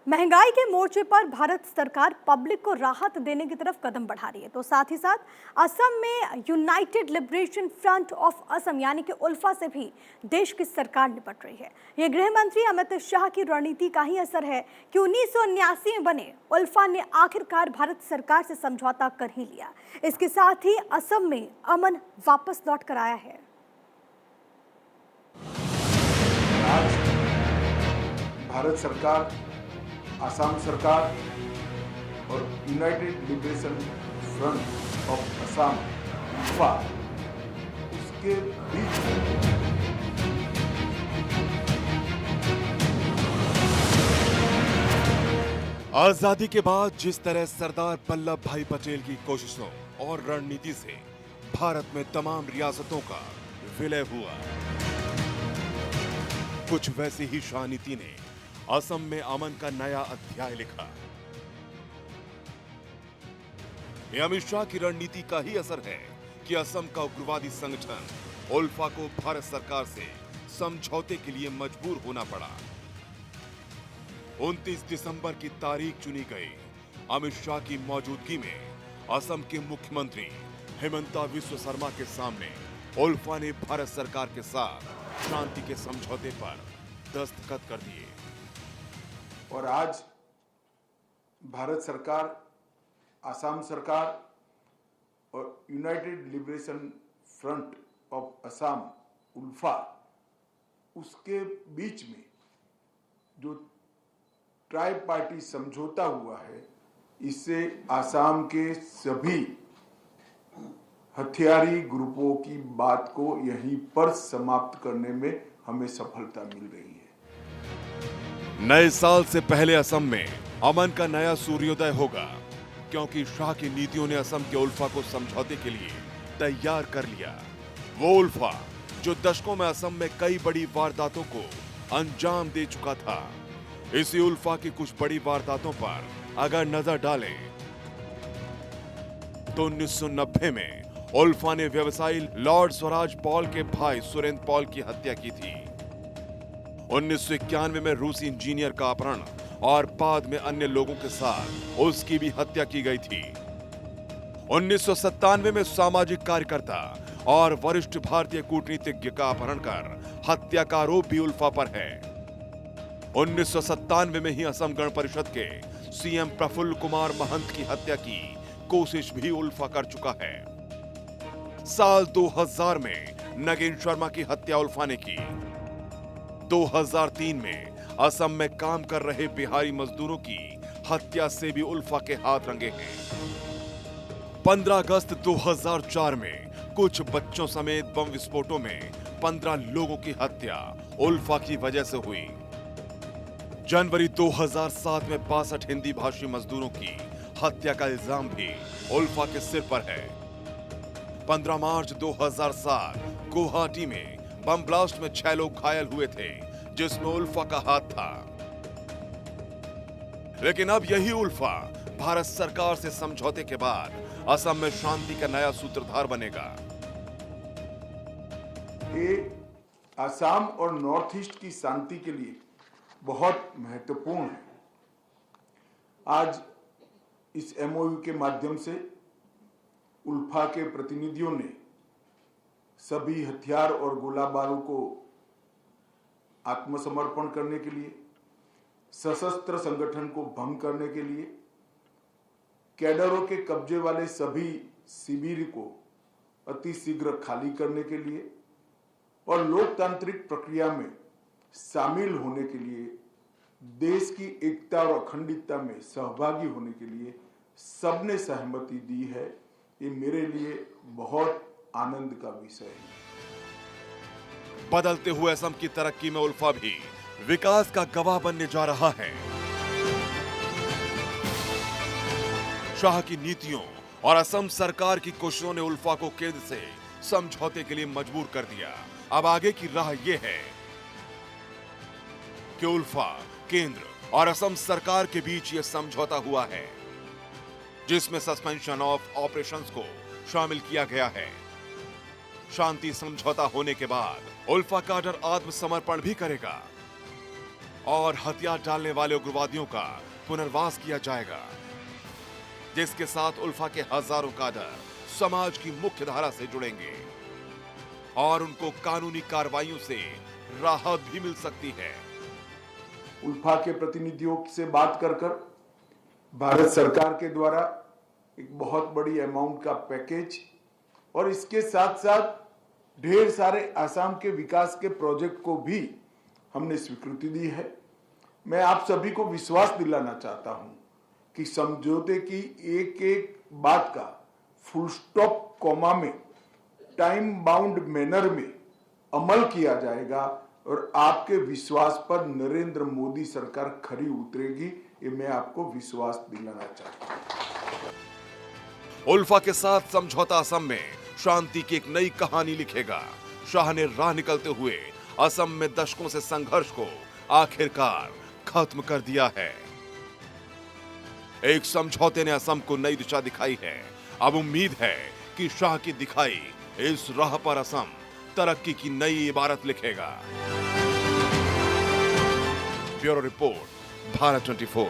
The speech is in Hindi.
महंगाई के मोर्चे पर भारत सरकार पब्लिक को राहत देने की तरफ कदम बढ़ा रही है, तो साथ ही साथ असम में United Liberation Front of Assam यानी कि उल्फा से भी देश की सरकार निपट रही है। ये गृह मंत्री अमित शाह की रणनीति का ही असर है कि 1979 में बने उल्फा ने आखिरकार भारत सरकार से समझौता कर ही लिया। इसके साथ ही असम में अमन वापस लौट कर आया है। आज भारत सरकार, असम सरकार और United Liberation Front of Assam ULFA उसके बीच आजादी के बाद जिस तरह सरदार वल्लभ भाई पटेल की कोशिशों और रणनीति से भारत में तमाम रियासतों का विलय हुआ, कुछ वैसी ही शाह नीति ने असम में अमन का नया अध्याय लिखा। यह अमित शाह की रणनीति का ही असर है कि असम का उग्रवादी संगठन उल्फा को भारत सरकार से समझौते के लिए मजबूर होना पड़ा। 29 दिसंबर की तारीख चुनी गई। अमित शाह की मौजूदगी में असम के मुख्यमंत्री हेमंता बिस्वा शर्मा के सामने उल्फा ने भारत सरकार के साथ शांति के समझौते पर दस्तखत कर दिए। और आज भारत सरकार, असम सरकार और United Liberation Front of Assam ULFA उसके बीच में जो ट्राई पार्टी समझौता हुआ है, इससे असम के सभी हथियारी ग्रुपों की बात को यहीं पर समाप्त करने में हमें सफलता मिल रही है। नए साल से पहले असम में अमन का नया सूर्योदय होगा, क्योंकि शाह की नीतियों ने असम के उल्फा को समझौते के लिए तैयार कर लिया। वो उल्फा जो दशकों में असम में कई बड़ी वारदातों को अंजाम दे चुका था। इसी उल्फा की कुछ बड़ी वारदातों पर अगर नजर डालें तो 1990 में उल्फा ने व्यवसायी लॉर्ड स्वराज पॉल के भाई सुरेंद्र पॉल की हत्या की थी। 1991 में रूसी इंजीनियर का अपहरण और बाद में अन्य लोगों के साथ उसकी भी हत्या की गई थी। 1997 में सामाजिक कार्यकर्ता और वरिष्ठ भारतीय कूटनीतिज्ञ का अपहरण कर हत्या का आरोप भी उल्फा पर है। 1997 में ही असम गण परिषद के सीएम प्रफुल्ल कुमार महंत की हत्या की कोशिश भी उल्फा कर चुका है। साल 2000 में नगेन शर्मा की हत्या उल्फा ने की। 2003 में असम में काम कर रहे बिहारी मजदूरों की हत्या से भी उल्फा के हाथ रंगे हैं। 15 अगस्त 2004 में कुछ बच्चों समेत बम विस्फोटों में 15 लोगों की हत्या उल्फा की वजह से हुई। जनवरी 2007 में 62 हिंदी भाषी मजदूरों की हत्या का इल्जाम भी उल्फा के सिर पर है। 15 मार्च 2007 गुवाहाटी में बम ब्लास्ट में 6 लोग घायल हुए थे, जिसमें उल्फा का हाथ था। लेकिन अब यही उल्फा भारत सरकार से समझौते के बाद असम में शांति का नया सूत्रधार बनेगा। ये असम और नॉर्थ ईस्ट की शांति के लिए बहुत महत्वपूर्ण है। आज इस एमओयू के माध्यम से उल्फा के प्रतिनिधियों ने सभी हथियार और गोला बारूद को आत्मसमर्पण करने के लिए, सशस्त्र संगठन को भंग करने के लिए, कैडरों के कब्जे वाले सभी शिविर को अति शीघ्र खाली करने के लिए और लोकतांत्रिक प्रक्रिया में शामिल होने के लिए, देश की एकता और अखंडता में सहभागी होने के लिए सबने सहमति दी है। ये मेरे लिए बहुत आनंद का विषय है। बदलते हुए असम की तरक्की में उल्फा भी विकास का गवाह बनने जा रहा है। शाह की नीतियों और असम सरकार की कोशिशों ने उल्फा को केंद्र से समझौते के लिए मजबूर कर दिया। अब आगे की राह यह है कि उल्फा, केंद्र और असम सरकार के बीच यह समझौता हुआ है, जिसमें सस्पेंशन ऑफ ऑपरेशंस को शामिल किया गया है। शांति समझौता होने के बाद उल्फा काडर आत्मसमर्पण भी करेगा और हथियार डालने वाले उग्रवादियों का पुनर्वास किया जाएगा, जिसके साथ उल्फा के हजारों काडर समाज की मुख्य धारा से जुड़ेंगे और उनको कानूनी कार्रवाइयों से राहत भी मिल सकती है। उल्फा के प्रतिनिधियों से बात कर भारत सरकार के द्वारा एक बहुत बड़ी अमाउंट का पैकेज और इसके साथ साथ ढेर सारे आसाम के विकास के प्रोजेक्ट को भी हमने स्वीकृति दी है। मैं आप सभी को विश्वास दिलाना चाहता हूं कि समझौते की एक एक बात का फुल स्टॉप कॉमा में टाइम बाउंड मैनर में अमल किया जाएगा और आपके विश्वास पर नरेंद्र मोदी सरकार खरी उतरेगी, ये मैं आपको विश्वास दिलाना चाहता हूं। उल्फा के साथ समझौता असम में शांति की एक नई कहानी लिखेगा। शाह ने राह निकलते हुए असम में दशकों से संघर्ष को आखिरकार खत्म कर दिया है। एक समझौते ने असम को नई दिशा दिखाई है। अब उम्मीद है कि शाह की दिखाई इस राह पर असम तरक्की की नई इबारत लिखेगा। Bureau report, Bharat 24।